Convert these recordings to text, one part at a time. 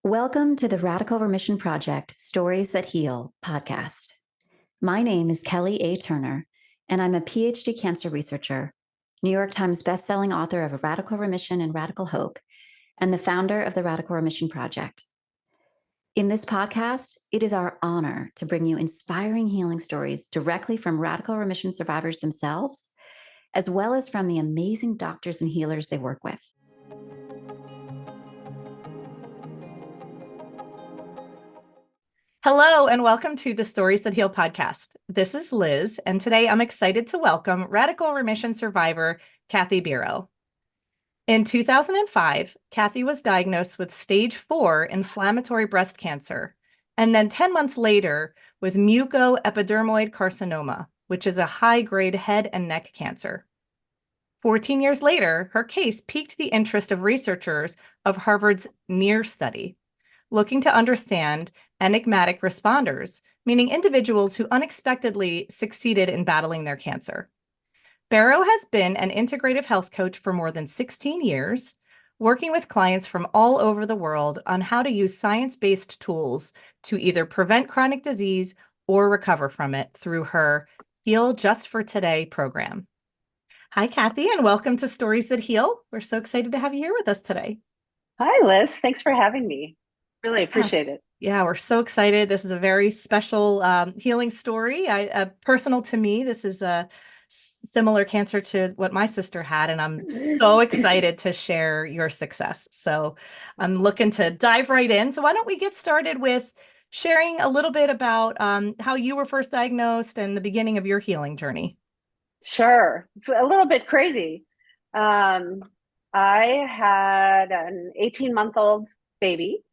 Welcome to the Radical Remission Project Stories That Heal podcast. My name is Kelly A. Turner, and I'm a PhD cancer researcher, New York Times bestselling author of Radical Remission and Radical Hope, and the founder of the Radical Remission Project. In this podcast, it is our honor to bring you inspiring healing stories directly from radical remission survivors themselves, as well as from the amazing doctors and healers they work with. Hello, and welcome to the Stories That Heal podcast. This is Liz, and today I'm excited to welcome radical remission survivor Kathy Bero. In 2005, Kathy was diagnosed with stage 4 inflammatory breast cancer, and then 10 months later with mucoepidermoid carcinoma, which is a high-grade head and neck cancer. 14 years later, her case piqued the interest of researchers of Harvard's NEAR study, looking to understand enigmatic responders, meaning individuals who unexpectedly succeeded in battling their cancer. Bero has been an integrative health coach for more than 16 years, working with clients from all over the world on how to use science-based tools to either prevent chronic disease or recover from it through her Heal Just for Today program. Hi, Kathy, and welcome to Stories That Heal. We're so excited to have you here with us today. Hi, Liz. Thanks for having me. Really appreciate it. Yeah, we're so excited. This is a very special healing story. Personal to me, this is a similar cancer to what my sister had, and I'm so excited to share your success. So I'm looking to dive right in. So why don't we get started with sharing a little bit about how you were first diagnosed and the beginning of your healing journey? Sure. It's a little bit crazy. I had an 18-month-old baby.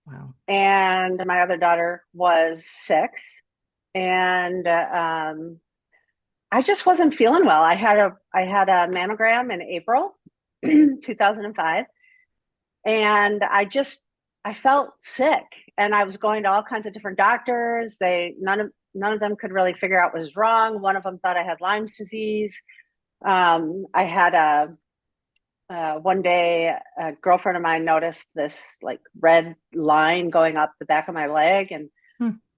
Wow. And my other daughter was 6. And I just wasn't feeling well. I had a mammogram in April 2005. And I felt sick. And I was going to all kinds of different doctors. None of them could really figure out what was wrong. One of them thought I had Lyme's disease. I had one day, a girlfriend of mine noticed this like red line going up the back of my leg, and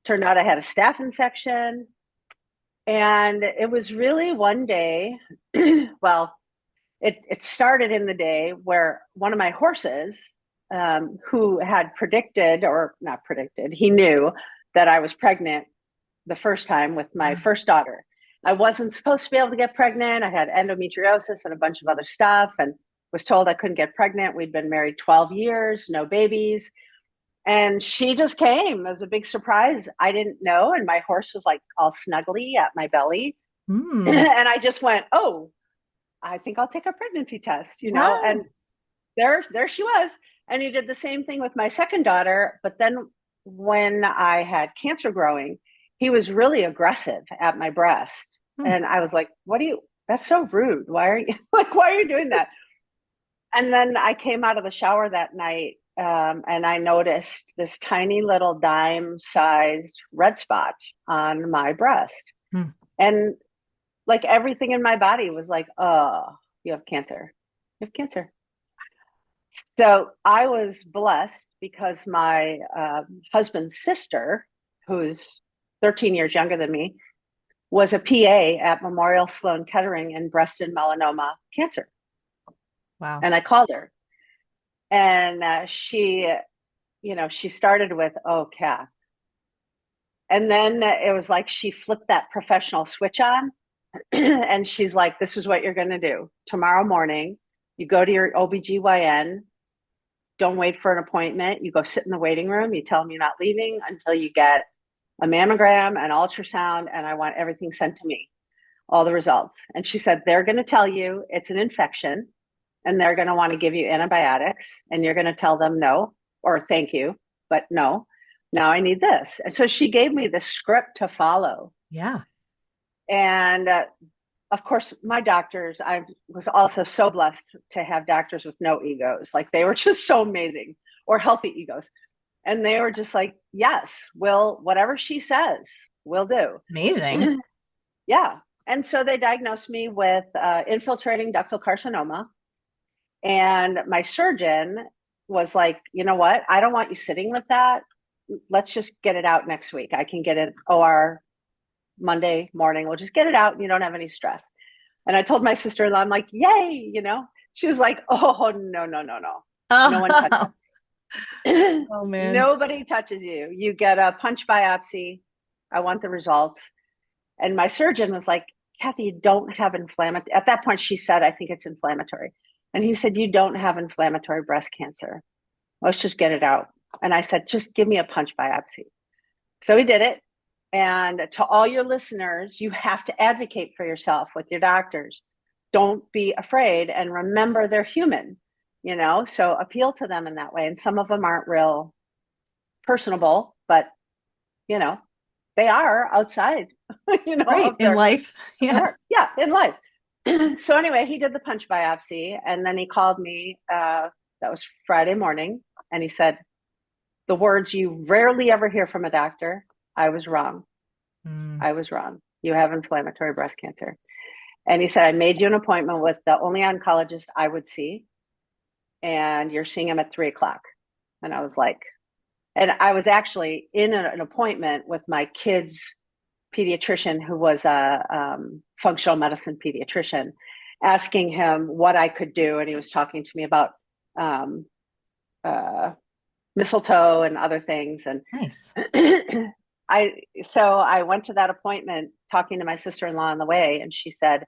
turned out I had a staph infection. And it was really one day, well, it started in the day where one of my horses, who had predicted, or not predicted, he knew that I was pregnant the first time with my first daughter. I wasn't supposed to be able to get pregnant. I had endometriosis and a bunch of other stuff, and was told I couldn't get pregnant. We'd been married 12 years, no babies. And she just came. It was a big surprise. I didn't know. And my horse was like all snuggly at my belly. And I just went, oh, I think I'll take a pregnancy test, Wow. And there she was. And he did the same thing with my second daughter. But then when I had cancer growing, he was really aggressive at my breast. And I was like, that's so rude. Why are you doing that? And then I came out of the shower that night, and I noticed this tiny little dime-sized red spot on my breast. And like everything in my body was like, oh, you have cancer. You have cancer. So I was blessed because my husband's sister, who's 13 years younger than me, was a PA at Memorial Sloan Kettering in breast and melanoma cancer. Wow. And I called her, and she started with, oh, Kath. And then it was like she flipped that professional switch on, and she's like, this is what you're going to do. Tomorrow morning, you go to your OBGYN. Don't wait for an appointment. You go sit in the waiting room. You tell them you're not leaving until you get a mammogram, an ultrasound, and I want everything sent to me, all the results. And she said, they're going to tell you it's an infection, and they're going to want to give you antibiotics, and you're going to tell them no, or thank you, but no, now I need this. And so she gave me the script to follow. Yeah. And of course, my doctors, I was also so blessed to have doctors with no egos. Like, they were just so amazing, or healthy egos. And they were just like, yes, whatever she says, we'll do. Amazing. Yeah. And so they diagnosed me with infiltrating ductal carcinoma. And my surgeon was like, you know what? I don't want you sitting with that. Let's just get it out next week. I can get it OR Monday morning. We'll just get it out and you don't have any stress. And I told my sister-in-law, I'm like, yay, she was like, oh, no. No one touches you. Oh, man. Nobody touches you. You get a punch biopsy. I want the results. And my surgeon was like, Kathy, you don't have inflammatory. At that point, she said, I think it's inflammatory. And he said, you don't have inflammatory breast cancer. Let's just get it out. And I said, just give me a punch biopsy. So he did it. And to all your listeners, you have to advocate for yourself with your doctors. Don't be afraid, and remember they're human, so appeal to them in that way. And some of them aren't real personable, but, they are outside, right, in life. Yes. Yeah, in life. So anyway, he did the punch biopsy, and then he called me, that was Friday morning, and he said, the words you rarely ever hear from a doctor, I was wrong. I was wrong. You have inflammatory breast cancer. And he said, I made you an appointment with the only oncologist I would see, and you're seeing him at 3:00. And I was like, and I was actually in an appointment with my kid's pediatrician, who was a functional medicine pediatrician, asking him what I could do. And he was talking to me about mistletoe and other things. And nice. So I went to that appointment talking to my sister-in-law on the way, and she said,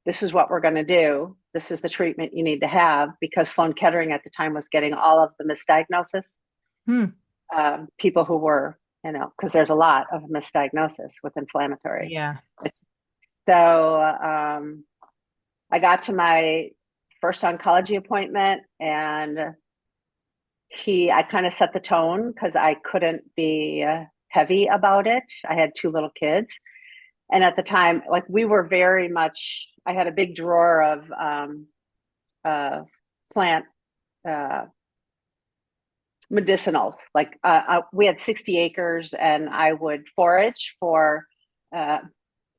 this is what we're going to do. This is the treatment you need to have, because Sloan Kettering at the time was getting all of the misdiagnosis. People who were, because there's a lot of misdiagnosis with inflammatory. Yeah. So I got to my first oncology appointment, and I kind of set the tone because I couldn't be heavy about it. I had 2 little kids. And at the time, like, we were very much, I had a big drawer of plant medicinals. Like we had 60 acres, and I would forage for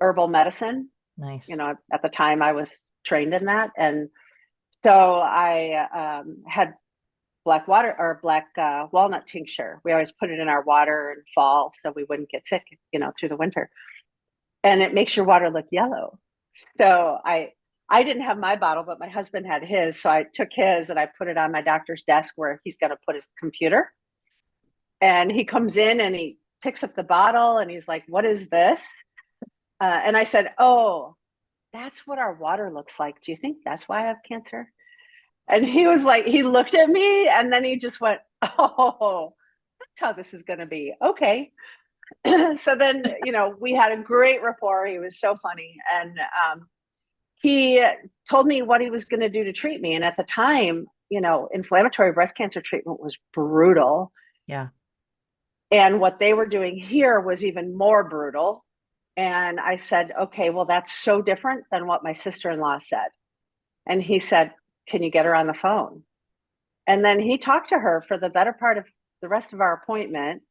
herbal medicine. Nice. At the time I was trained in that. And so I had black walnut tincture. We always put it in our water in fall so we wouldn't get sick, through the winter. And it makes your water look yellow. So I didn't have my bottle, but my husband had his. So I took his and I put it on my doctor's desk where he's going to put his computer. And he comes in and he picks up the bottle and he's like, what is this? And I said, oh, that's what our water looks like. Do you think that's why I have cancer? And he was like, he looked at me and then he just went, oh, that's how this is going to be. Okay. So then, we had a great rapport. He was so funny. And he told me what he was going to do to treat me. And at the time, inflammatory breast cancer treatment was brutal. Yeah. And what they were doing here was even more brutal. And I said, okay, well, that's so different than what my sister-in-law said. And he said, can you get her on the phone? And then he talked to her for the better part of the rest of our appointment.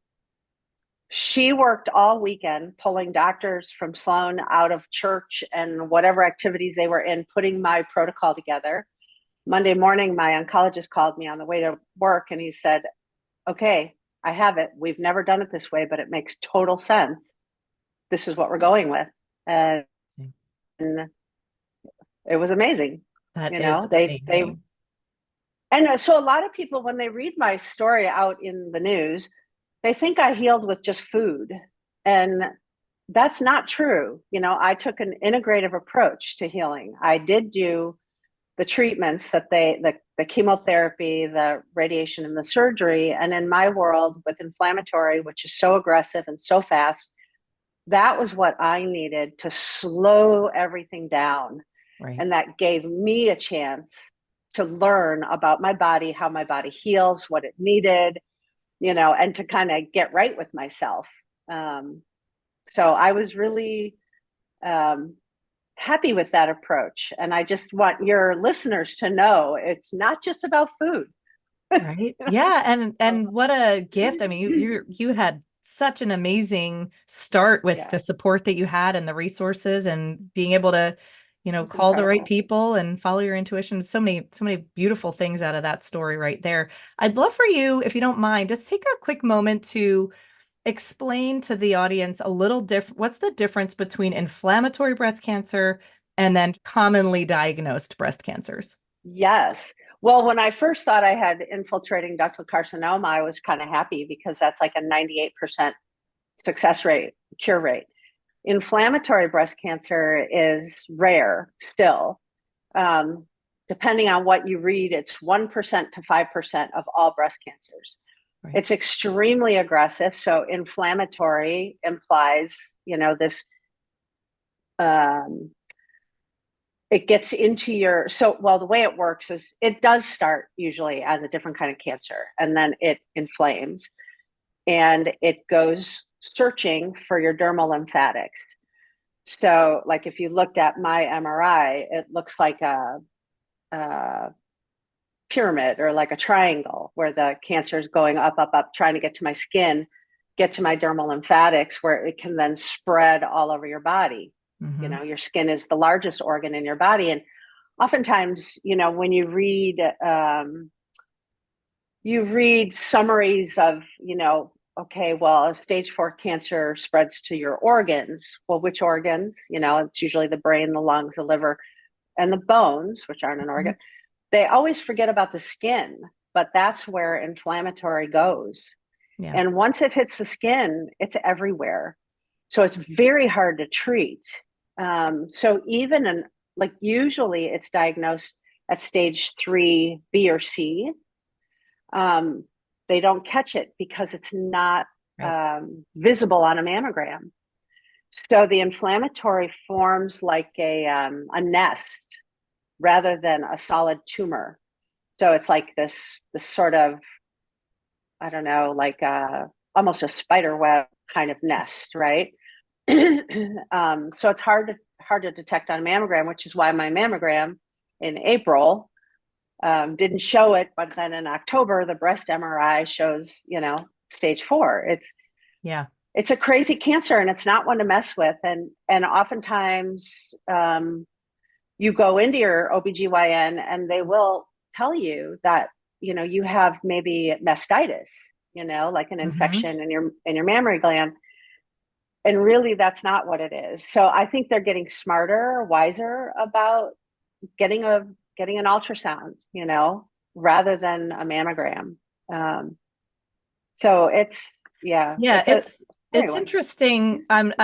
She worked all weekend pulling doctors from Sloan out of church and whatever activities they were in, putting my protocol together. Monday morning, my oncologist called me on the way to work and he said, okay, I have it. We've never done it this way, but it makes total sense. This is what we're going with. And it was amazing. That is amazing. And so a lot of people, when they read my story out in the news, they think I healed with just food. And that's not true. I took an integrative approach to healing. I did do the treatments that the chemotherapy, the radiation, and the surgery. And in my world with inflammatory, which is so aggressive and so fast, that was what I needed to slow everything down. Right. And that gave me a chance to learn about my body, how my body heals, what it needed, and to kind of get right with myself. So I was really happy with that approach. And I just want your listeners to know it's not just about food. Right. Yeah. And what a gift. I mean, you had such an amazing start with the support that you had and the resources and being able to, That's call the right incredible. people and follow your intuition. So many beautiful things out of that story right there. I'd love for you, if you don't mind, just take a quick moment to explain to the audience a little what's the difference between inflammatory breast cancer and then commonly diagnosed breast cancers? Yes. Well, when I first thought I had infiltrating ductal carcinoma, I was kind of happy because that's like a 98% success rate, cure rate. Inflammatory breast cancer is rare still. Depending on what you read, it's 1% to 5% of all breast cancers. Right. It's extremely aggressive. So inflammatory implies, this, it gets into your, the way it works is it does start usually as a different kind of cancer, and then it inflames and it goes searching for your dermal lymphatics. So like if you looked at my MRI, it looks like a pyramid or like a triangle where the cancer is going up, up, up, trying to get to my skin, get to my dermal lymphatics, where it can then spread all over your body. Mm-hmm. Your skin is the largest organ in your body. And oftentimes, when you read summaries of, okay, well, stage 4 cancer spreads to your organs. Well, which organs? It's usually the brain, the lungs, the liver, and the bones, which aren't an organ. They always forget about the skin, but that's where inflammatory goes. Yeah. And once it hits the skin, it's everywhere. So it's very hard to treat. So even usually it's diagnosed at stage 3B or C. They don't catch it because it's not visible on a mammogram. So the inflammatory forms like a nest rather than a solid tumor. So it's like this sort of, I don't know, like almost a spider web kind of nest, right? So it's hard to detect on a mammogram, which is why my mammogram in April didn't show it, but then in October the breast MRI shows, stage 4. It's a crazy cancer, and it's not one to mess with. And oftentimes you go into your OBGYN and they will tell you that, you have maybe mastitis, like an infection in your mammary gland. And really that's not what it is. So I think they're getting smarter, wiser about getting an ultrasound, rather than a mammogram. So it's interesting. I'm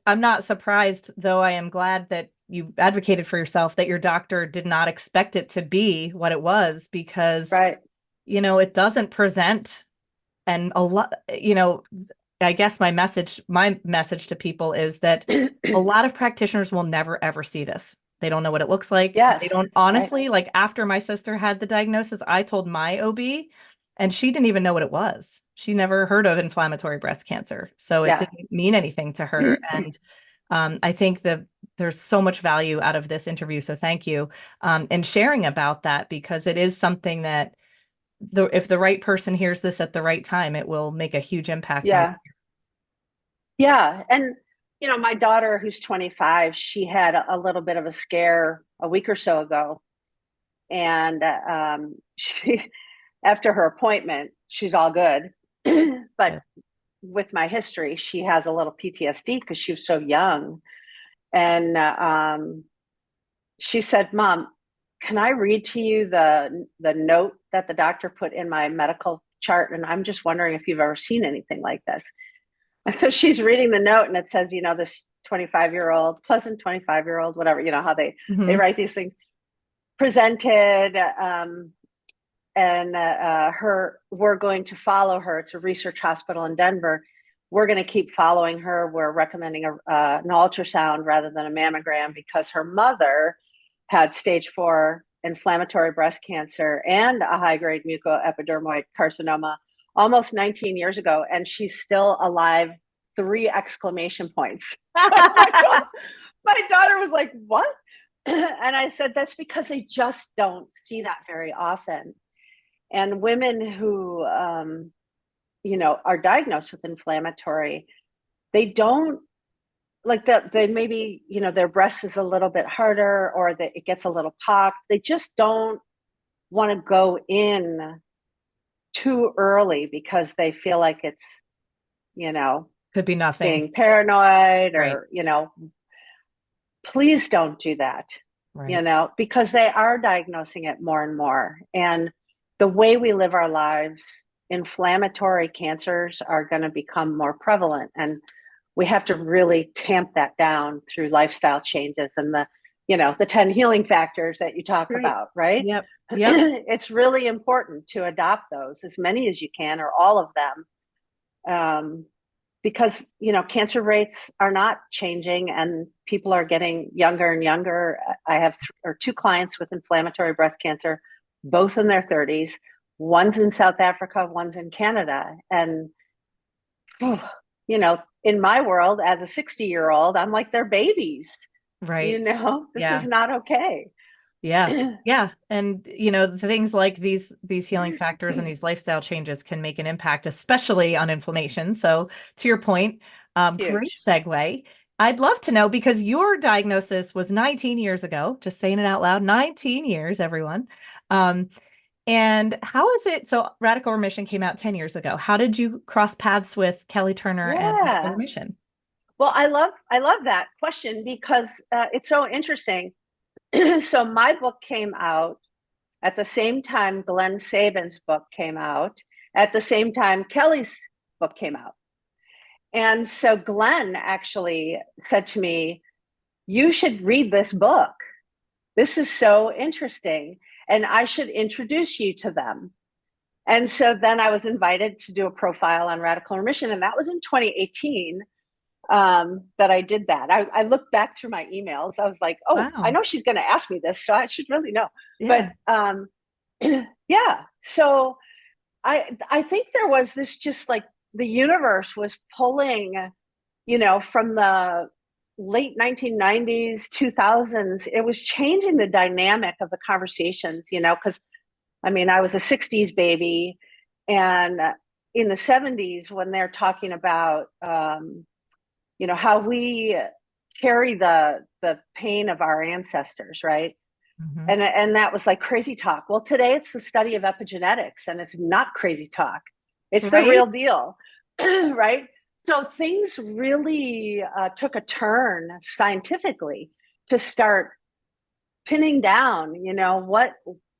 not surprised, though. I am glad that you advocated for yourself, that your doctor did not expect it to be what it was, because it doesn't present. And a lot, I guess my message to people is that a lot of practitioners will never ever see this. They don't know what it looks like. Yes, they don't, honestly, like after my sister had the diagnosis, I told my OB and she didn't even know what it was. She never heard of inflammatory breast cancer. So it didn't mean anything to her. And I think that there's so much value out of this interview. So thank you in sharing about that, because it is something that if the right person hears this at the right time, it will make a huge impact. Yeah. And, my daughter, who's 25, she had a little bit of a scare a week or so ago. And she, after her appointment, she's all good. But with my history, she has a little PTSD because she was so young. And she said, "Mom, can I read to you the note that the doctor put in my medical chart? And I'm just wondering if you've ever seen anything like this." And so she's reading the note, and it says, this 25-year-old, pleasant 25-year-old, whatever, how they write these things, presented, and we're going to follow her. It's a research hospital in Denver. We're going to keep following her. We're recommending an ultrasound rather than a mammogram because her mother had stage 4 inflammatory breast cancer and a high-grade mucoepidermoid carcinoma almost 19 years ago, and she's still alive, 3 exclamation points. My daughter was like, "What?" And I said, that's because they just don't see that very often. And women who, are diagnosed with inflammatory, they don't like that they maybe, their breast is a little bit harder or that it gets a little pocked. They just don't want to go in too early because they feel like it's, Could be nothing. being paranoid Right. or, please don't do that, Right. because they are diagnosing it more and more. And the way we live our lives, inflammatory cancers are going to become more prevalent. And we have to really tamp that down through lifestyle changes and the 10 healing factors that you talk Right. about, right? Yep. Yep. It's really important to adopt those, as many as you can, or all of them. Because cancer rates are not changing and people are getting younger and younger. I have two clients with inflammatory breast cancer, both in their 30s. One's in South Africa, one's in Canada. And in my world, as a 60-year-old, I'm like, they're babies. Right. This Yeah. is not okay. Yeah. Yeah. And the things like these healing factors and these lifestyle changes can make an impact, especially on inflammation. So to your point, great Huge. segue. I'd love to know, because your diagnosis was 19 years ago, just saying it out loud, 19 years, everyone. And how is it? So Radical Remission came out 10 years ago. How did you cross paths with Kelly Turner and Radical Yeah. Remission? Well, I love that question because it's so interesting. So my book came out at the same time Glenn Saban's book came out, at the same time Kelly's book came out. And so Glenn actually said to me, you should read this book. This is so interesting. And I should introduce you to them. And so then I was invited to do a profile on Radical Remission. And that was in 2018 that I did that. I looked back through my emails. I was like, oh, I Wow. know she's going to ask me this, so I should really know. Yeah. But yeah, so I think there was this, just like the universe was pulling, from the late 1990s, 2000s. It was changing the dynamic of the conversations, because I was a 60s baby, and in the 70s when they're talking about how we carry the pain of our ancestors, right? Mm-hmm. And that was like crazy talk. Well, today it's the study of epigenetics, and it's not crazy talk. It's the Right. real deal, right? So things really took a turn scientifically to start pinning down,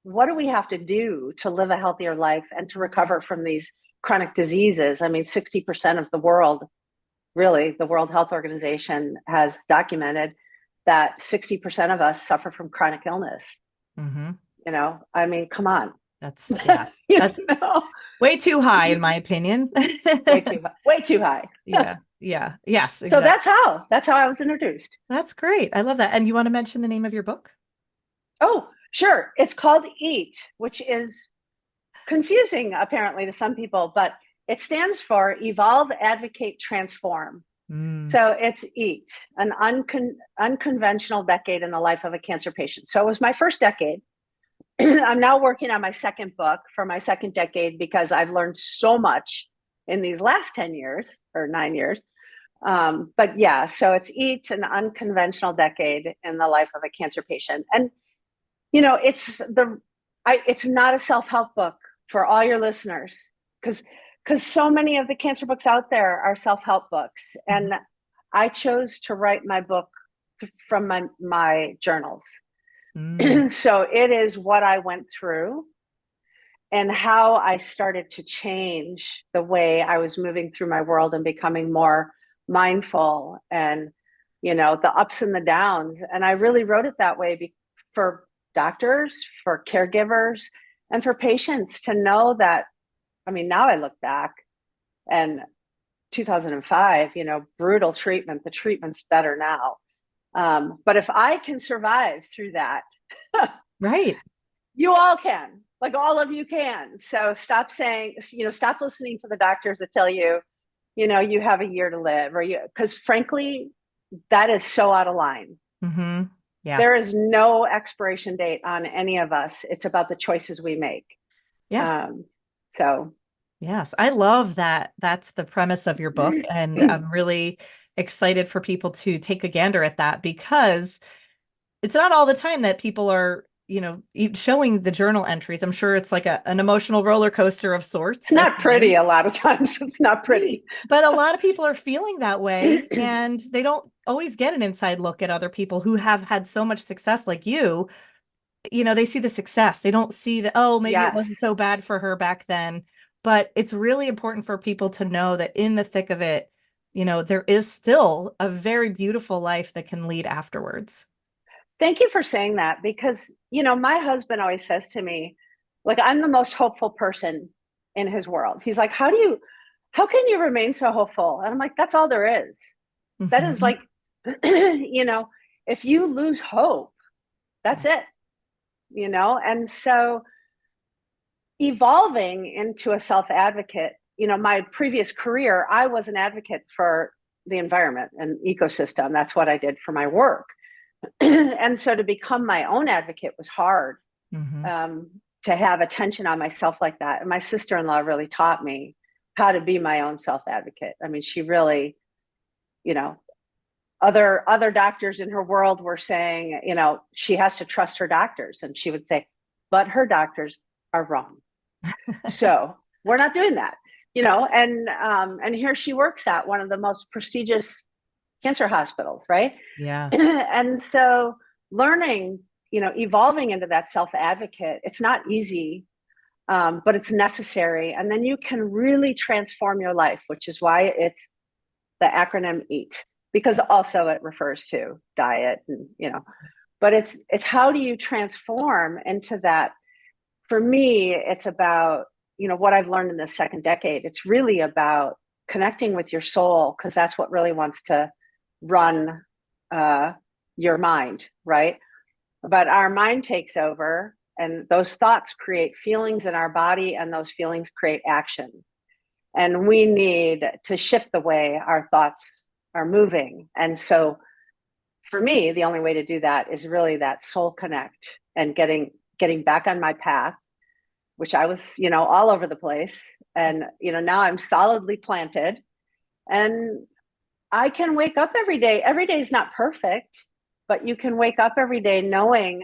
what do we have to do to live a healthier life and to recover from these chronic diseases? 60% of the world, really, the World Health Organization has documented that 60% of us suffer from chronic illness. Mm-hmm. Come on. That's, yeah, that's know? way too high, in my opinion. way too high. Yeah. Yeah. Yes, So exactly. that's how I was introduced. That's great. I love that. And you want to mention the name of your book? Oh, sure. It's called EAT, which is confusing apparently to some people, but it stands for Evolve, Advocate, Transform. So it's EAT, an unconventional decade in the life of a cancer patient. So it was my first decade. I'm now working on my second book for my second decade because I've learned so much in these last 10 years or 9 years. But yeah, so it's EAT, an unconventional decade in the life of a cancer patient. And, it's not a self-help book for all your listeners, because so many of the cancer books out there are self-help books. And I chose to write my book from my journals. So it is what I went through and how I started to change the way I was moving through my world and becoming more mindful, and the ups and the downs. And I really wrote it that way for doctors, for caregivers, and for patients to know that. Now I look back, and 2005, brutal treatment. The treatment's better now. But if I can survive through that, right, you all can. Like, all of you can. So stop listening to the doctors that tell you, you have a year to live, because frankly, that is so out of line. Mm-hmm. Yeah. There is no expiration date on any of us. It's about the choices we make. Yeah. So yes, I love that. That's the premise of your book. And I'm really excited for people to take a gander at that, because it's not all the time that people are, showing the journal entries. I'm sure it's like an emotional roller coaster of sorts. It's not pretty a lot of times. It's not pretty. But a lot of people are feeling that way, and they don't always get an inside look at other people who have had so much success like you. They see the success. They don't see that, oh, maybe it wasn't so bad for her back then. But it's really important for people to know that in the thick of it, there is still a very beautiful life that can lead afterwards. Thank you for saying that, because, my husband always says to me, like, I'm the most hopeful person in his world. He's like, how can you remain so hopeful? And I'm like, that's all there is. Mm-hmm. That is like, if you lose hope, that's it, and so evolving into a self-advocate, my previous career, I was an advocate for the environment and ecosystem. That's what I did for my work. And so to become my own advocate was hard, to have attention on myself like that. And my sister-in-law really taught me how to be my own self-advocate. I mean, she really, other doctors in her world were saying, she has to trust her doctors. And she would say, but her doctors are wrong. So we're not doing that, and here she works at one of the most prestigious cancer hospitals, right? Yeah. And so learning, evolving into that self-advocate, it's not easy, but it's necessary. And then you can really transform your life, which is why it's the acronym EAT, because also it refers to diet and, but it's how do you transform into that? For me, it's about, what I've learned in the second decade. It's really about connecting with your soul, because that's what really wants to run your mind, right? But our mind takes over, and those thoughts create feelings in our body, and those feelings create action. And we need to shift the way our thoughts are moving. And so for me, the only way to do that is really that soul connect and getting back on my path, which I was, all over the place. And, now I'm solidly planted, and I can wake up every day. Every day is not perfect, but you can wake up every day knowing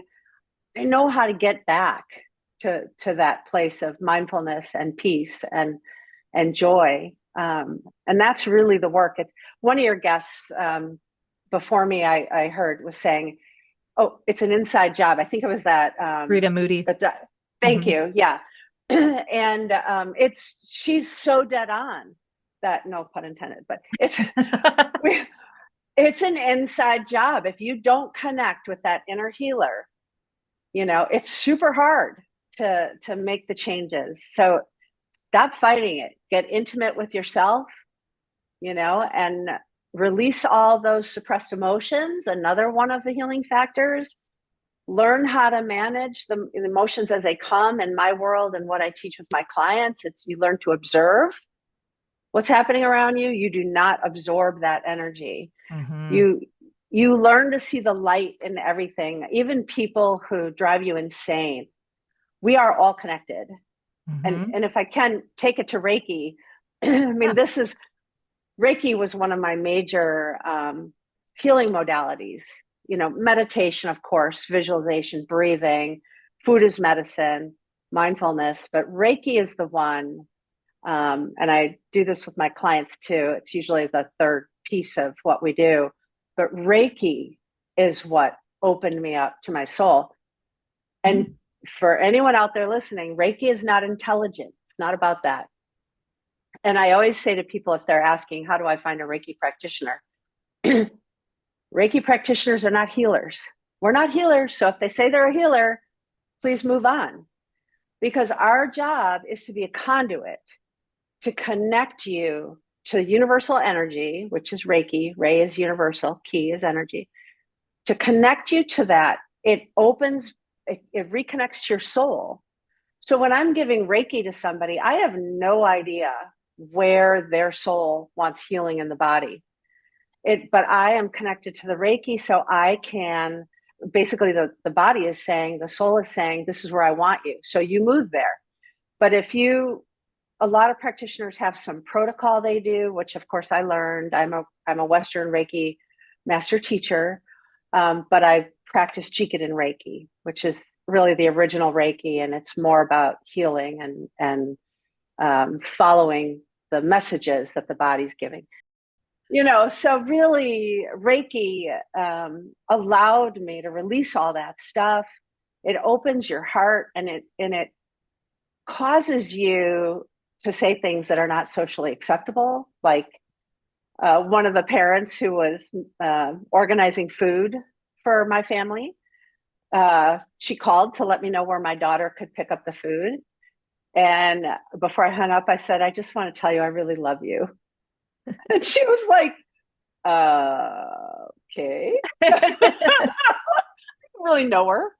I know how to get back to that place of mindfulness and peace and joy. And that's really the work. It's one of your guests before me, I heard, was saying, oh, it's an inside job. I think it was that. Rita Moody. Thank you. Yeah. And she's so dead on that, no pun intended, but it's an inside job. If you don't connect with that inner healer, it's super hard to make the changes. So stop fighting it, get intimate with yourself, and release all those suppressed emotions. Another one of the healing factors. Learn how to manage the emotions as they come. In my world and what I teach with my clients, it's you learn to observe what's happening around you. You do not absorb that energy. Mm-hmm. You learn to see the light in everything, even people who drive you insane. We are all connected. Mm-hmm. And if I can take it to Reiki, I mean, Reiki was one of my major healing modalities. Meditation, of course, visualization, breathing, food is medicine, mindfulness, but Reiki is the one. And I do this with my clients too. It's usually the third piece of what we do, but Reiki is what opened me up to my soul. And for anyone out there listening, Reiki is not intelligent. It's not about that. And I always say to people, if they're asking, how do I find a Reiki practitioner? Reiki practitioners are not healers. We're not healers. So if they say they're a healer, please move on. Because our job is to be a conduit to connect you to universal energy, which is Reiki. Rei is universal, Ki is energy. To connect you to that, it reconnects your soul. So when I'm giving Reiki to somebody, I have no idea where their soul wants healing in the body. But I am connected to the Reiki, so I can, basically the body is saying, the soul is saying, this is where I want you. So you move there. But if you a lot of practitioners have some protocol they do, which of course I learned. I'm a Western Reiki master teacher, but I practice Jikiden Reiki, which is really the original Reiki, and it's more about healing and following the messages that the body's giving. So really Reiki allowed me to release all that stuff. It opens your heart, and it causes you to say things that are not socially acceptable. Like one of the parents who was organizing food for my family, she called to let me know where my daughter could pick up the food. And before I hung up, I said, I just want to tell you, I really love you. And she was like, okay. I don't really know her,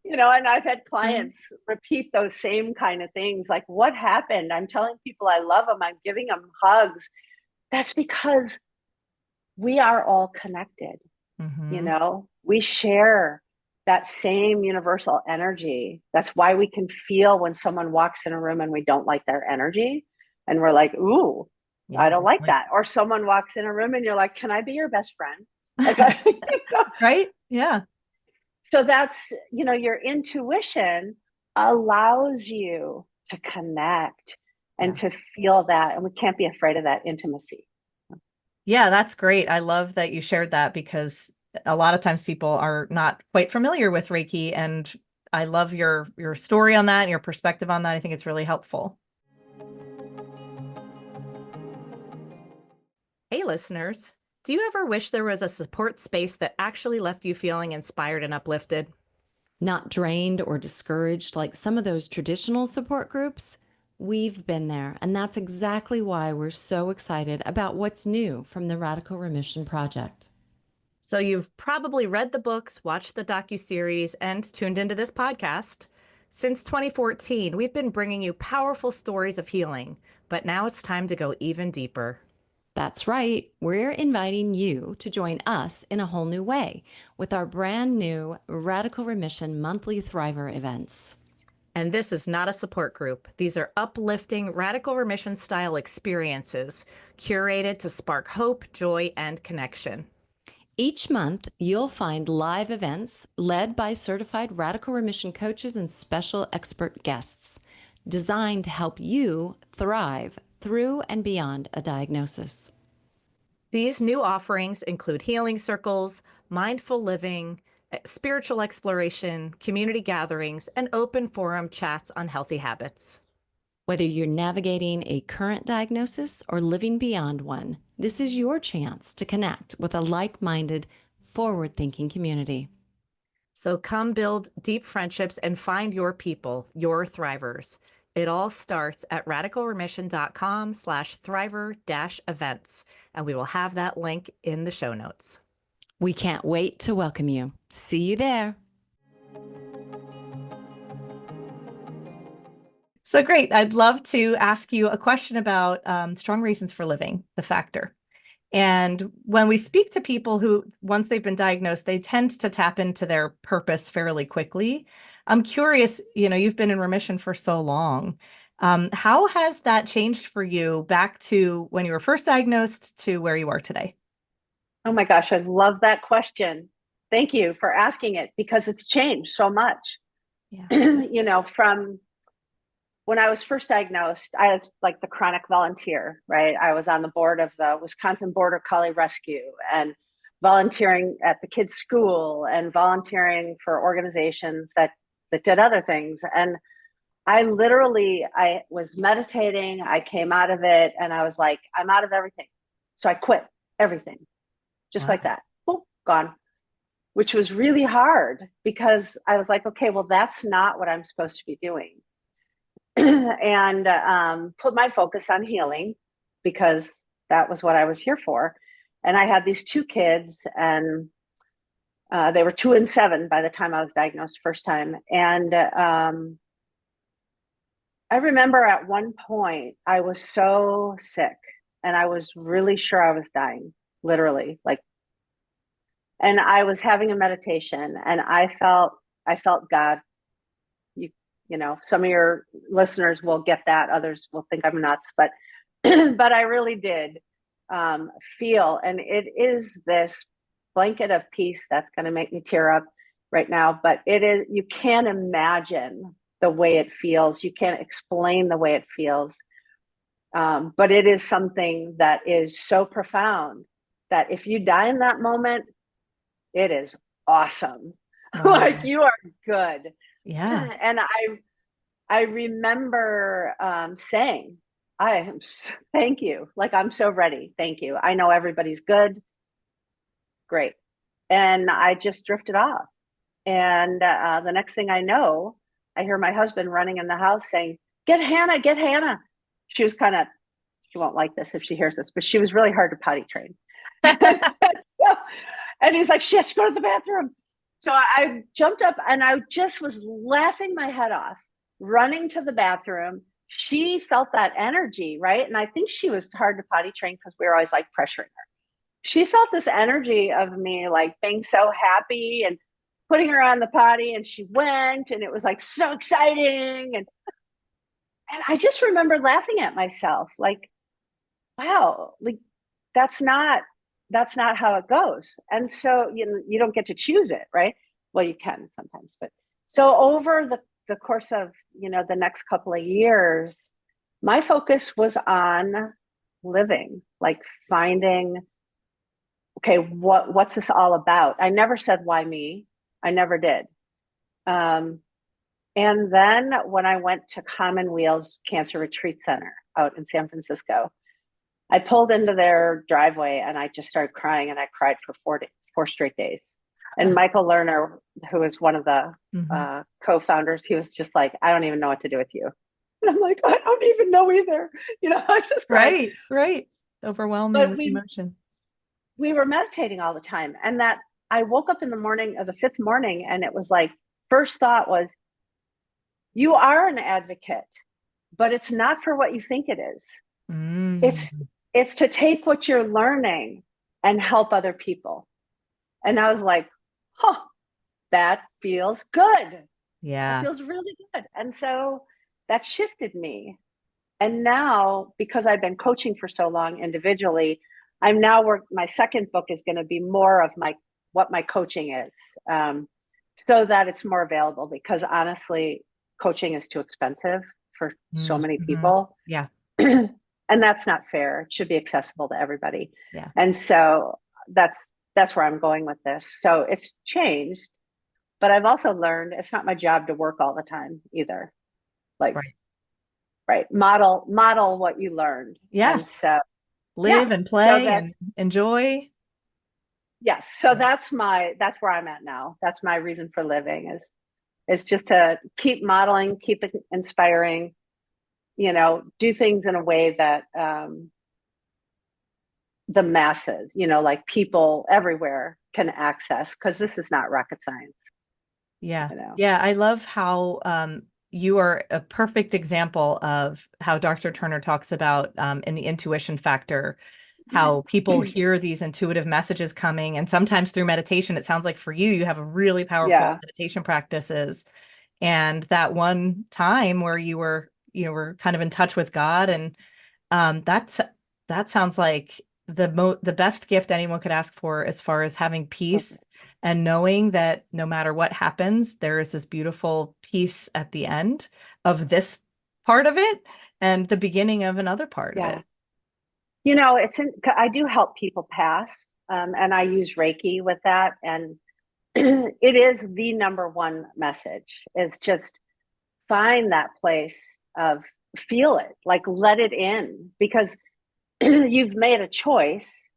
and I've had clients repeat those same kind of things. Like, what happened? I'm telling people I love them. I'm giving them hugs. That's because we are all connected. We share that same universal energy. That's why we can feel when someone walks in a room and we don't like their energy. And we're like, ooh, yeah, I don't like that. Or someone walks in a room and you're like, can I be your best friend? Like, right? Yeah. So that's, your intuition allows you to connect and to feel that. And we can't be afraid of that intimacy. Yeah, that's great. I love that you shared that, because a lot of times people are not quite familiar with Reiki, and I love your story on that and your perspective on that. I think it's really helpful. Hey, listeners, do you ever wish there was a support space that actually left you feeling inspired and uplifted? Not drained or discouraged like some of those traditional support groups? We've been there, and that's exactly why we're so excited about what's new from the Radical Remission Project. So you've probably read the books, watched the docuseries, and tuned into this podcast. Since 2014, we've been bringing you powerful stories of healing, but now it's time to go even deeper. That's right. We're inviting you to join us in a whole new way with our brand new Radical Remission monthly Thriver events. And this is not a support group. These are uplifting Radical Remission style experiences curated to spark hope, joy, and connection. Each month, you'll find live events led by certified Radical Remission coaches and special expert guests designed to help you thrive through and beyond a diagnosis. These new offerings include healing circles, mindful living, spiritual exploration, community gatherings, and open forum chats on healthy habits. Whether you're navigating a current diagnosis or living beyond one, this is your chance to connect with a like-minded, forward-thinking community. So come build deep friendships and find your people, your thrivers. It all starts at radicalremission.com/thriver-events, and we will have that link in the show notes. We can't wait to welcome you. See you there. So great. I'd love to ask you a question about strong reasons for living, the factor. And when we speak to people who, once they've been diagnosed, they tend to tap into their purpose fairly quickly. I'm curious, you've been in remission for so long. How has that changed for you back to when you were first diagnosed to where you are today? Oh my gosh, I love that question. Thank you for asking it, because it's changed so much. Yeah. From when I was first diagnosed, I was like the chronic volunteer, right? I was on the board of the Wisconsin Border Collie Rescue and volunteering at the kids' school and volunteering for organizations that did other things. And I was meditating, I came out of it, and I was like, I'm out of everything. So I quit everything, just like that. Boom, gone. Which was really hard, because I was like, okay, well, that's not what I'm supposed to be doing. And put my focus on healing, because that was what I was here for. And I had these two kids, and they were 2 and 7 by the time I was diagnosed first time. And I remember at one point I was so sick, and I was really sure I was dying, literally, and I was having a meditation, and I felt God, some of your listeners will get that. Others will think I'm nuts, but, but I really did feel, and it is this blanket of peace that's going to make me tear up right now. But you can't imagine the way it feels. You can't explain the way it feels. But it is something that is so profound that if you die in that moment, it is awesome. Wow. Like, you are good. Yeah. And I remember saying, thank you. Like, I'm so ready. Thank you. I know everybody's good. Great. And I just drifted off. And the next thing I know, I hear my husband running in the house saying, get Hannah, get Hannah. She won't like this if she hears this, but she was really hard to potty train. And he's like, she has to go to the bathroom. So I jumped up and I just was laughing my head off, running to the bathroom. She felt that energy, right? And I think she was hard to potty train because we were always like pressuring her. She felt this energy of me like being so happy and putting her on the potty, and she went, and it was like so exciting. And I just remember laughing at myself, like, wow, like that's not how it goes. And so you don't get to choose it, right? Well, you can sometimes, but so over the course of the next couple of years, my focus was on living, like finding, okay, what's this all about? I never said why me. I never did. And then when I went to Commonweal's Cancer Retreat Center out in San Francisco, I pulled into their driveway and I just started crying, and I cried for 4 straight days. And Michael Lerner, who is one of the co-founders, he was just like, I don't even know what to do with you. And I'm like, I don't even know either. I just cried. Right. Overwhelming with emotion. We were meditating all the time. And that I woke up in the morning of the 5th morning, and it was like, first thought was, you are an advocate, but it's not for what you think it is. It's to take what you're learning and help other people. And I was like, that feels good. Yeah. It feels really good. And so that shifted me. And now, because I've been coaching for so long individually, my second book is going to be more of what my coaching is, so that it's more available, because honestly, coaching is too expensive for so many people. Yeah. And that's not fair. It should be accessible to everybody. Yeah. And so that's where I'm going with this. So it's changed, but I've also learned it's not my job to work all the time either. Like, right. Model what you learned. Yes. And so live and play and enjoy. Yes. So that's where I'm at now. That's my reason for living is just to keep modeling, keep it inspiring, do things in a way that the masses, like people everywhere can access, because this is not rocket science. Yeah. Yeah. I love how you are a perfect example of how Dr. Turner talks about in the intuition factor, how people hear these intuitive messages coming. And sometimes through meditation, it sounds like for you have a really powerful meditation practices. And that one time where you were kind of in touch with God, and that sounds like the best gift anyone could ask for, as far as having peace and knowing that no matter what happens, there is this beautiful peace at the end of this part of it and the beginning of another part of it. I do help people pass, and I use Reiki with that. And it is the number one message, is just find that place of feel it, like let it in, because you've made a choice,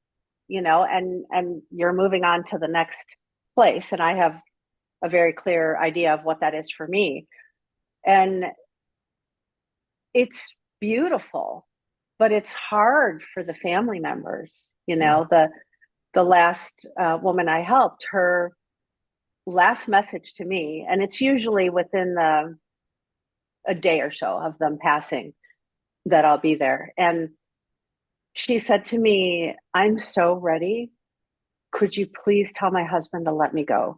and you're moving on to the next place. And I have a very clear idea of what that is for me. And it's beautiful, but it's hard for the family members. The last woman I helped, her last message to me, and it's usually within a day or so of them passing that I'll be there. And she said to me, I'm so ready. Could you please tell my husband to let me go?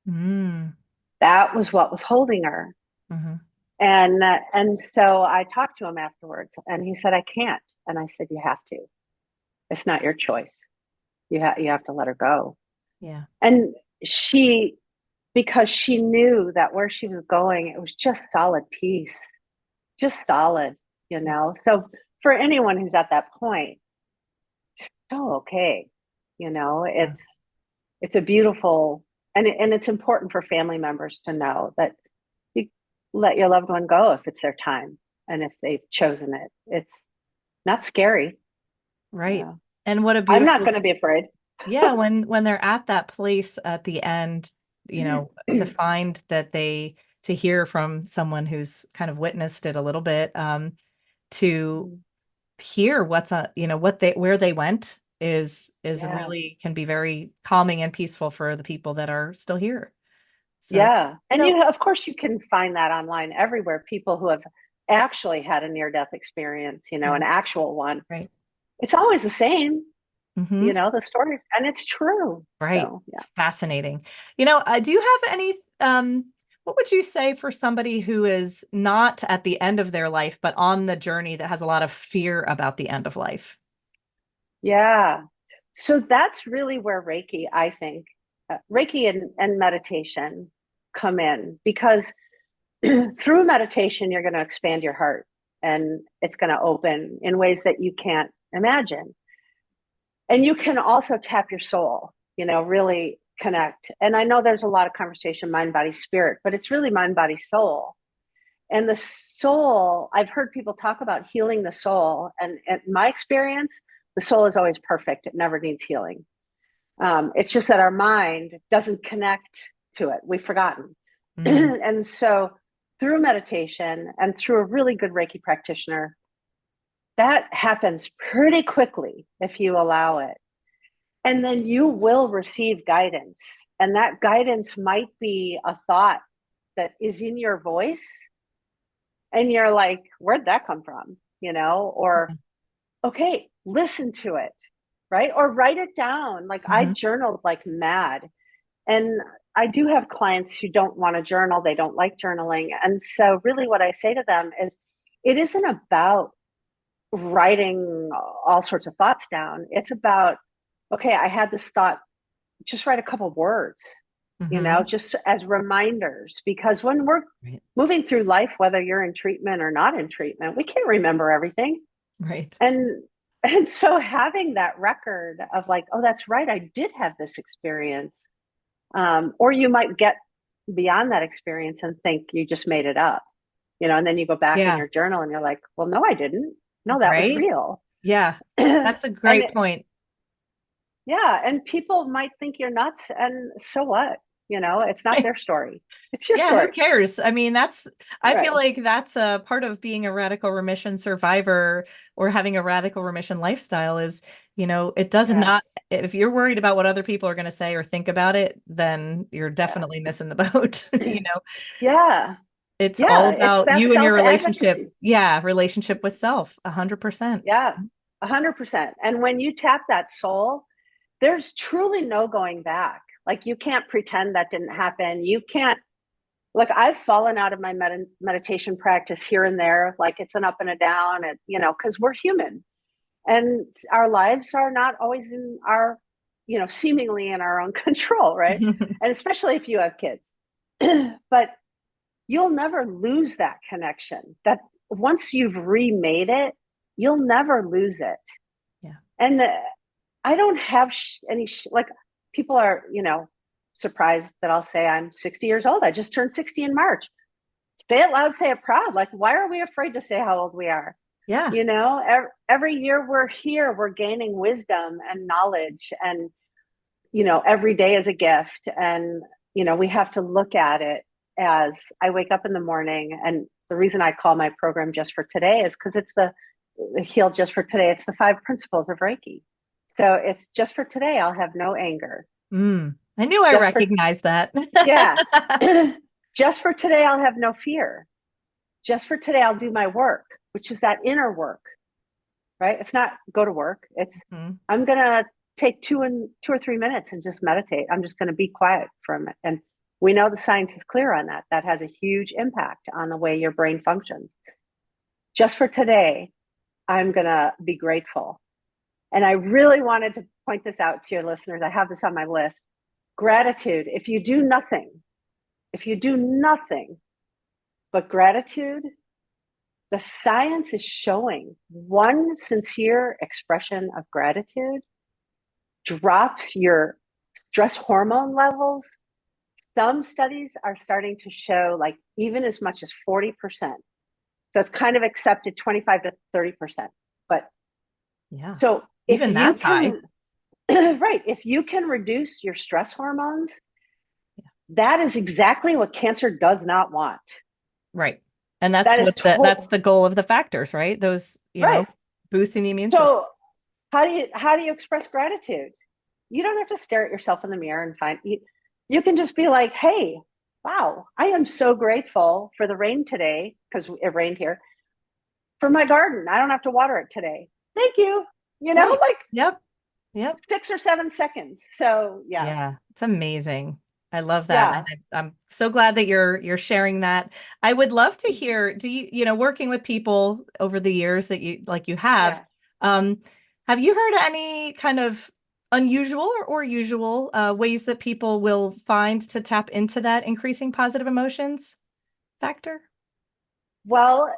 That was what was holding her. And so I talked to him afterwards, and he said, I can't. And I said, you have to. It's not your choice. You have to let her go. Yeah. And because she knew that where she was going, it was just solid peace, just solid, you know. So for anyone who's at that point, it's so okay, you know. It's a beautiful, and it's important for family members to know that you let your loved one go if it's their time and if they've chosen it. It's not scary. Right. You know? And what a I'm not beautiful, going to be afraid. yeah, when they're at that place at the end, you know, to find that to hear from someone who's kind of witnessed it a little bit, to hear where they went is Yeah. really can be very calming and peaceful for the people that are still here. So, Yeah. And know, of course you can find that online everywhere. People who have actually had a near-death experience, you know, an actual one. right. It's always the same, Mm-hmm. you know, the stories, and it's true. Right. So, yeah. It's fascinating. You know, do you have any, what would you say for somebody who is not at the end of their life, but on the journey that has a lot of fear about the end of life? Yeah. So that's really where Reiki, I think, Reiki and meditation come in, because through meditation, you're going to expand your heart and it's going to open in ways that you can't imagine. And you can also tap your soul, you know, really connect. And I know there's a lot of conversation, mind, body, spirit, but it's really mind, body, soul. And the soul, I've heard people talk about healing the soul. And in my experience, the soul is always perfect. It never needs healing. It's just that our mind doesn't connect to it. We've forgotten. And so through meditation and through a really good Reiki practitioner, that happens pretty quickly if you allow it. And then you will receive guidance. And that guidance might be a thought that is in your voice. And you're like, where'd that come from? You know, or, okay, listen to it, right? Or write it down. Like I journaled like mad. And I do have clients who don't want to journal. They don't like journaling. And so really what I say to them is, it isn't about writing all sorts of thoughts down. It's about, okay, I had this thought, just write a couple words, you know, just as reminders, because when we're moving through life, whether you're in treatment or not in treatment, we can't remember everything. Right. And so having that record of like, oh, that's right, I did have this experience. Or you might get beyond that experience and think you just made it up, you know, and then you go back in your journal and you're like, well, no, I didn't. No, that was real. Yeah, that's a great point. Yeah. And people might think you're nuts. And so what? You know, it's not their story. It's your story. Who cares? I mean, I feel like that's a part of being a radical remission survivor or having a radical remission lifestyle is, you know, it does not, if you're worried about what other people are going to say or think about it, then you're definitely missing the boat, you know? Yeah. It's all about you and your relationship. Yeah. Relationship with self, 100%. Yeah. 100%. And when you tap that soul, there's truly no going back. Like you can't pretend that didn't happen. You can't, like I've fallen out of my meditation practice here and there. Like it's an up and a down, and you know, because we're human and our lives are not always in our, you know, seemingly in our own control, right? And especially if you have kids. But you'll never lose that connection. That once you've remade it, you'll never lose it. Yeah. And I don't have like people are, you know, surprised that I'll say I'm 60 years old. I just turned 60 in March. Say it loud, say it proud. Like, why are we afraid to say how old we are? Yeah. You know, every year we're here, we're gaining wisdom and knowledge. And, you know, every day is a gift. And, you know, we have to look at it as I wake up in the morning. And the reason I call my program Just for Today is because it's the Heal Just for Today. It's the 5 principles of Reiki. So it's just for today, I'll have no anger. I knew I recognized that. Yeah. Just for today, I'll have no fear. Just for today, I'll do my work, which is that inner work, right? It's not go to work. It's I'm going to take 2 or 3 minutes and just meditate. I'm just going to be quiet for a minute and We know the science is clear on that. That has a huge impact on the way your brain functions. Just for today, I'm going to be grateful. And I really wanted to point this out to your listeners. I have this on my list. Gratitude. If you do nothing but gratitude, the science is showing one sincere expression of gratitude drops your stress hormone levels. Some studies are starting to show like even as much as 40%. So it's kind of accepted 25 to 30%. But yeah, so even that's high. Right. If you can reduce your stress hormones, that is exactly what cancer does not want. Right. And that's the goal of the factors, right? Those, right. Boosting the immune system. So how do you express gratitude? You don't have to stare at yourself in the mirror and find you can just be like, hey, wow, I am so grateful for the rain today, because it rained here, for my garden. I don't have to water it today. Thank you. Right. Like Yep. 6 or 7 seconds. So yeah, it's amazing. I love that. And I'm so glad that you're sharing that. I would love to hear, do you, working with people over the years that you have, have you heard any kind of unusual or usual ways that people will find to tap into that increasing positive emotions factor? Well,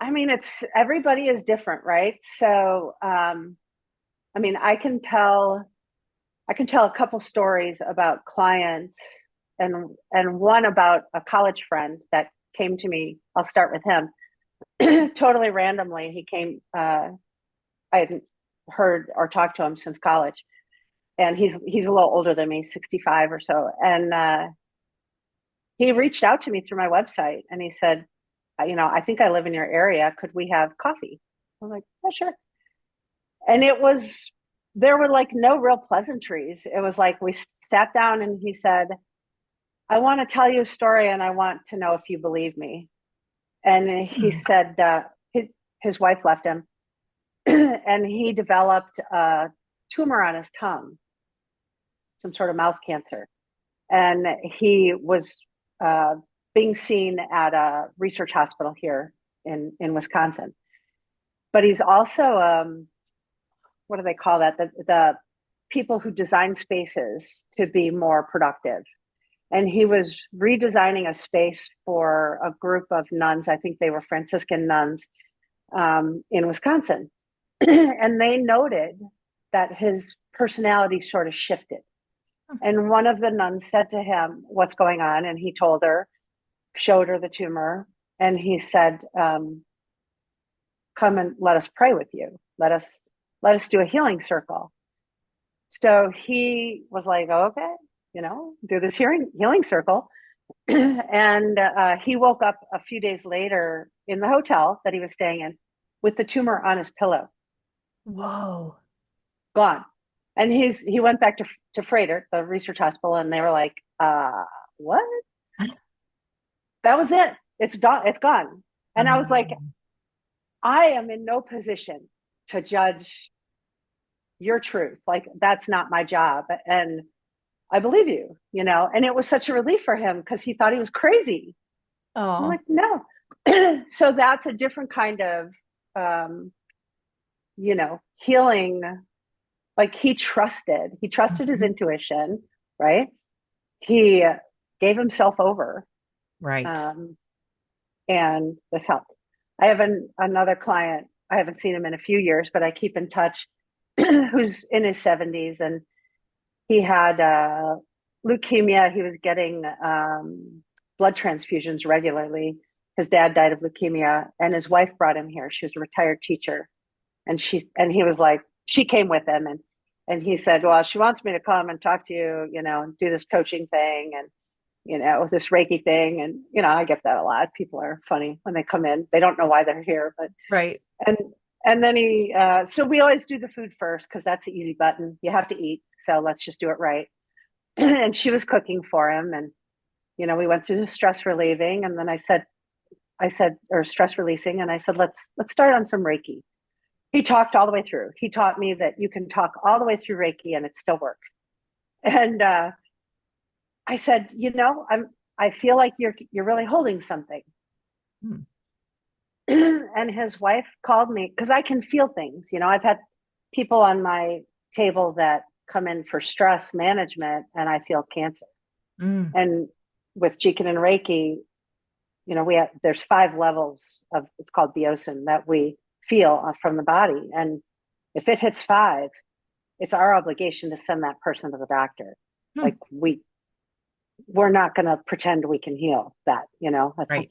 I mean, everybody is different, right? So, I mean, I can tell a couple stories about clients, and one about a college friend that came to me. I'll start with him. Totally randomly, he came. I hadn't heard or talked to him since college, and he's a little older than me, 65 or so. And he reached out to me through my website, and he said, I think I live in your area. Could we have coffee? I'm like, yeah, sure. And there were like no real pleasantries. It was like we sat down and he said, I want to tell you a story and I want to know if you believe me. And he said his wife left him and he developed a tumor on his tongue, some sort of mouth cancer. And he was being seen at a research hospital here in Wisconsin. But he's also, what do they call that? The people who design spaces to be more productive. And he was redesigning a space for a group of nuns. I think they were Franciscan nuns in Wisconsin. And they noted that his personality sort of shifted. And one of the nuns said to him, what's going on? And he told her, showed her the tumor. And he said, come and let us pray with you. Let us do a healing circle. So he was like, okay, do this healing circle. And he woke up a few days later in the hotel that he was staying in with the tumor on his pillow. Whoa. Gone. And he went back to Freighter, the research hospital, and they were like, what? That was it. It's done. It's gone. And I was like, I am in no position to judge your truth. Like, that's not my job. And I believe you, and it was such a relief for him because he thought he was crazy. Oh, I'm like, no. So that's a different kind of, healing. Like he trusted his intuition, right? He gave himself over. Right. And this helped. I have another client. I haven't seen him in a few years, but I keep in touch, who's in his 70s, and he had leukemia. He was getting blood transfusions regularly. His dad died of leukemia, and his wife brought him here. She was a retired teacher, and he was like, she came with him, and he said, well, she wants me to come and talk to you, and do this coaching thing, and this Reiki thing. And I get that a lot. People are funny when they come in. They don't know why they're here, but right. And then so we always do the food first because that's the easy button. You have to eat, so let's just do it right. And she was cooking for him, and we went through the stress relieving, and then I said, or stress releasing, and I said, let's start on some Reiki. He talked all the way through. He taught me that you can talk all the way through Reiki and it still works. And I said, I feel like you're really holding something. Hmm. And his wife called me because I can feel things. I've had people on my table that come in for stress management and I feel cancer. Mm. And with Jikin and Reiki, there's 5 levels of, it's called Biosin, that we feel from the body. And if it hits 5, it's our obligation to send that person to the doctor. Like we're not going to pretend we can heal that, that's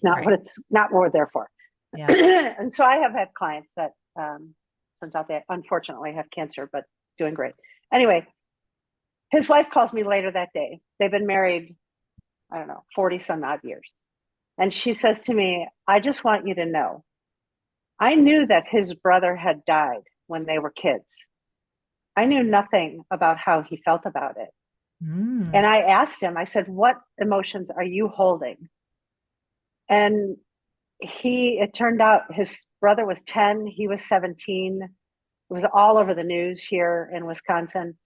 not what we're there for. Yeah. And so I have had clients that turns out they unfortunately have cancer, but doing great. Anyway, his wife calls me later that day. They've been married, I don't know, 40 some odd years. And she says to me, I just want you to know, I knew that his brother had died when they were kids. I knew nothing about how he felt about it. Mm. And I asked him, I said, what emotions are you holding? And it turned out his brother was 10, he was 17. It was all over the news here in Wisconsin.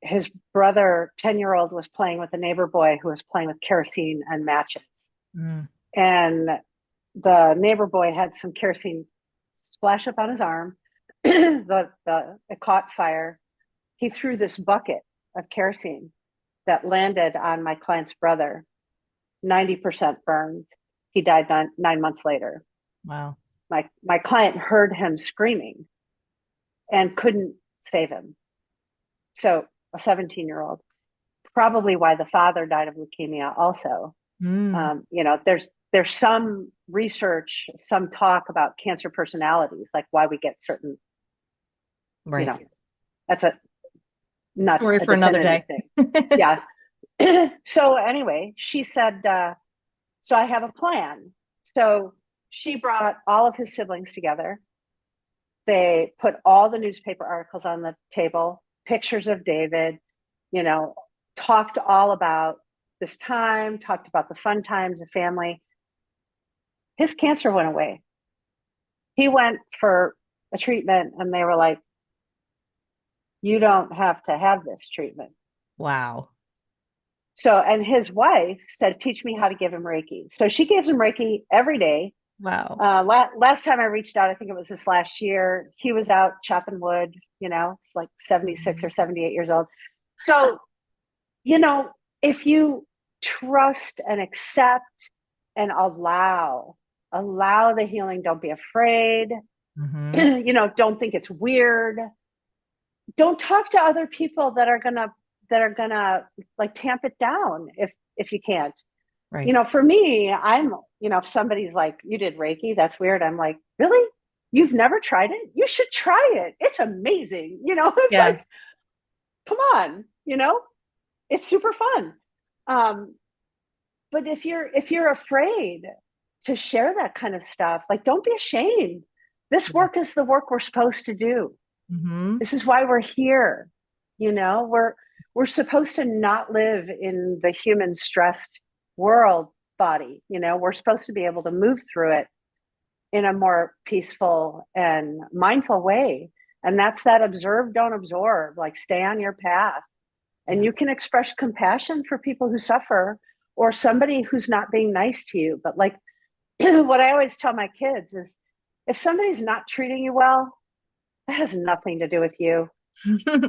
His brother, 10-year-old, was playing with a neighbor boy who was playing with kerosene and matches. Mm. And the neighbor boy had some kerosene splash up on his arm. It caught fire. He threw this bucket of kerosene that landed on my client's brother, 90% burned. He died 9 months later. Wow. My client heard him screaming and couldn't save him. So a 17-year-old, probably why the father died of leukemia also. Mm. There's some research, some talk about cancer personalities, like why we get certain, that's not story a for another day. thing. Yeah. So anyway, she said, so I have a plan. So she brought all of his siblings together. They put all the newspaper articles on the table, pictures of David, talked all about this time, talked about the fun times, the family. His cancer went away. He went for a treatment and they were like, you don't have to have this treatment. Wow. So, and his wife said, teach me how to give him Reiki. So she gives him Reiki every day. Wow. Last time I reached out, I think it was this last year, he was out chopping wood, it's like 76 or 78 years old. So, if you trust and accept and allow the healing, don't be afraid, don't think it's weird. Don't talk to other people that are gonna like tamp it down if you can't. Right. For me, I'm, if somebody's like, you did Reiki, that's weird. I'm like, really? You've never tried it? You should try it. It's amazing. It's like, come on, it's super fun. But if you're afraid to share that kind of stuff, like, don't be ashamed. This work is the work we're supposed to do. Mm-hmm. This is why we're here. We're supposed to not live in the human stressed world body. We're supposed to be able to move through it in a more peaceful and mindful way. And that's that observe, don't absorb, like stay on your path. And you can express compassion for people who suffer or somebody who's not being nice to you. But like what I always tell my kids is, if somebody's not treating you well, that has nothing to do with you.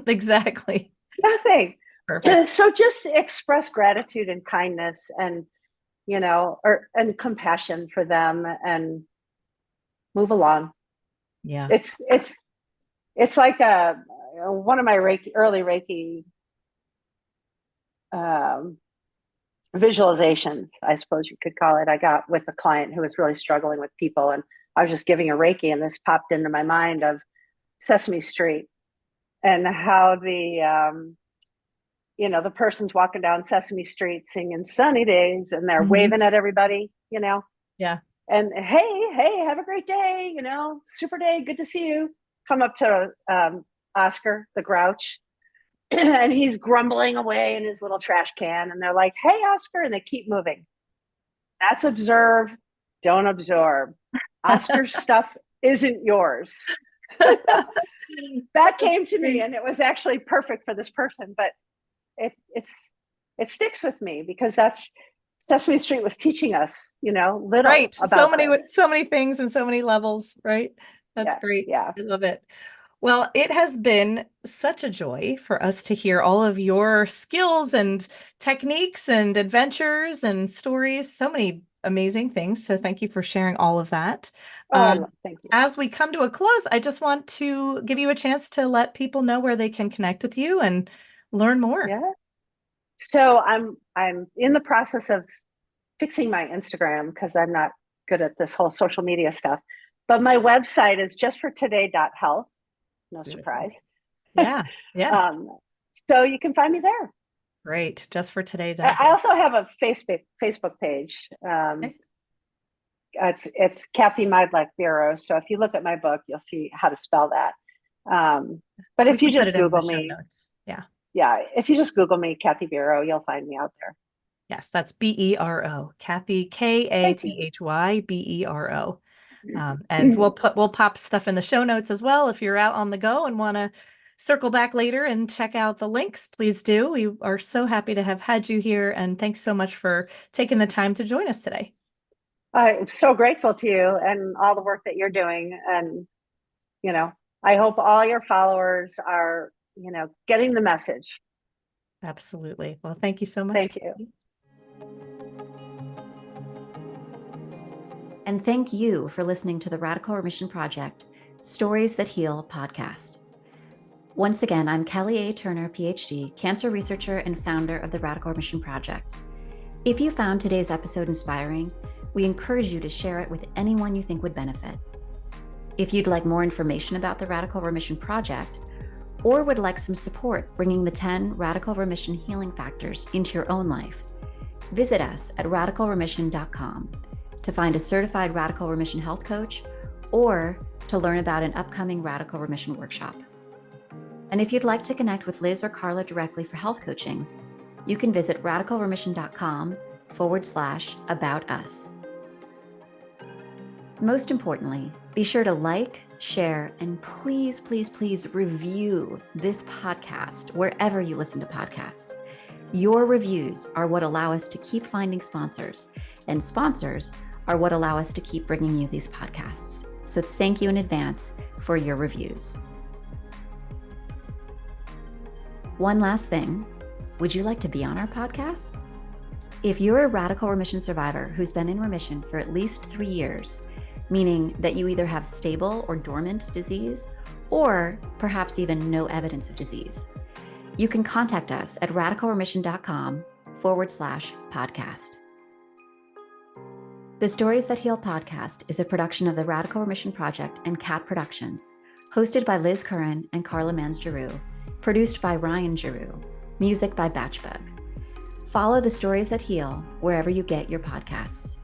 Exactly. Nothing. Perfect. So just express gratitude and kindness and, and compassion for them and move along. Yeah. It's like one of my early Reiki visualizations, I suppose you could call it. I got with a client who was really struggling with people, and I was just giving a Reiki, and this popped into my mind of Sesame Street and how the person's walking down Sesame Street singing Sunny Days, and they're waving at everybody, Yeah. And hey, have a great day, super day, good to see you. Come up to Oscar, the Grouch, and he's grumbling away in his little trash can, and they're like, hey, Oscar, and they keep moving. That's observe, don't absorb. Oscar's stuff isn't yours. That came to me, and it was actually perfect for this person, but it sticks with me because that's Sesame Street was teaching us, little Right. about this. So many things and so many levels, right? That's great. Yeah. I love it. Well, it has been such a joy for us to hear all of your skills and techniques and adventures and stories. So many amazing things. So thank you for sharing all of that. Thank you. As we come to a close, I just want to give you a chance to let people know where they can connect with you and learn more. Yeah. So I'm in the process of fixing my Instagram because I'm not good at this whole social media stuff. But my website is justfortoday.health. No surprise. Yeah. Yeah. So you can find me there. Great. Just for today. I also have a Facebook page. Okay. It's Kathy Meidlach Bero. So if you look at my book, you'll see how to spell that. But if you just Google me, if you just Google me, Kathy Bero, you'll find me out there. Yes, that's Bero, Kathy, Kathy Bero. And we'll pop stuff in the show notes as well. If you're out on the go and want to circle back later and check out the links, please do. We are so happy to have had you here. And thanks so much for taking the time to join us today. I'm so grateful to you and all the work that you're doing. And, I hope all your followers are, getting the message. Absolutely. Well, thank you so much. Thank you. And thank you for listening to the Radical Remission Project Stories That Heal podcast. Once again, I'm Kelly A. Turner, PhD, cancer researcher and founder of the Radical Remission Project. If you found today's episode inspiring, we encourage you to share it with anyone you think would benefit. If you'd like more information about the Radical Remission Project, or would like some support bringing the 10 Radical Remission healing factors into your own life, visit us at radicalremission.com to find a certified Radical Remission health coach or to learn about an upcoming Radical Remission workshop. And if you'd like to connect with Liz or Carla directly for health coaching, you can visit radicalremission.com/about us. Most importantly, be sure to like, share, and please, please, please review this podcast wherever you listen to podcasts. Your reviews are what allow us to keep finding sponsors, and sponsors are what allow us to keep bringing you these podcasts. So thank you in advance for your reviews. One last thing, would you like to be on our podcast? If you're a Radical Remission survivor who's been in remission for at least 3 years, meaning that you either have stable or dormant disease, or perhaps even no evidence of disease, you can contact us at radicalremission.com/podcast. The Stories That Heal podcast is a production of the Radical Remission Project and Cat Productions, hosted by Liz Curran and Carla Mans-Giroux, produced by Ryan Giroux, music by Batchbug. Follow The Stories That Heal wherever you get your podcasts.